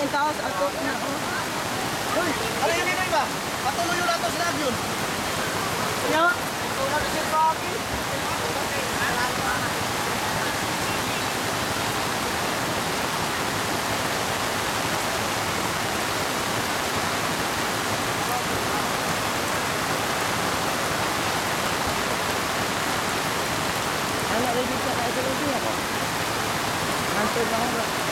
itaos ato na. Hoy, ano yan nila ba? Patuloy yun nato sila yun. Ya. Tulad na siya bagi. Anak lagi tak ada lagi apa? Nanti bangun.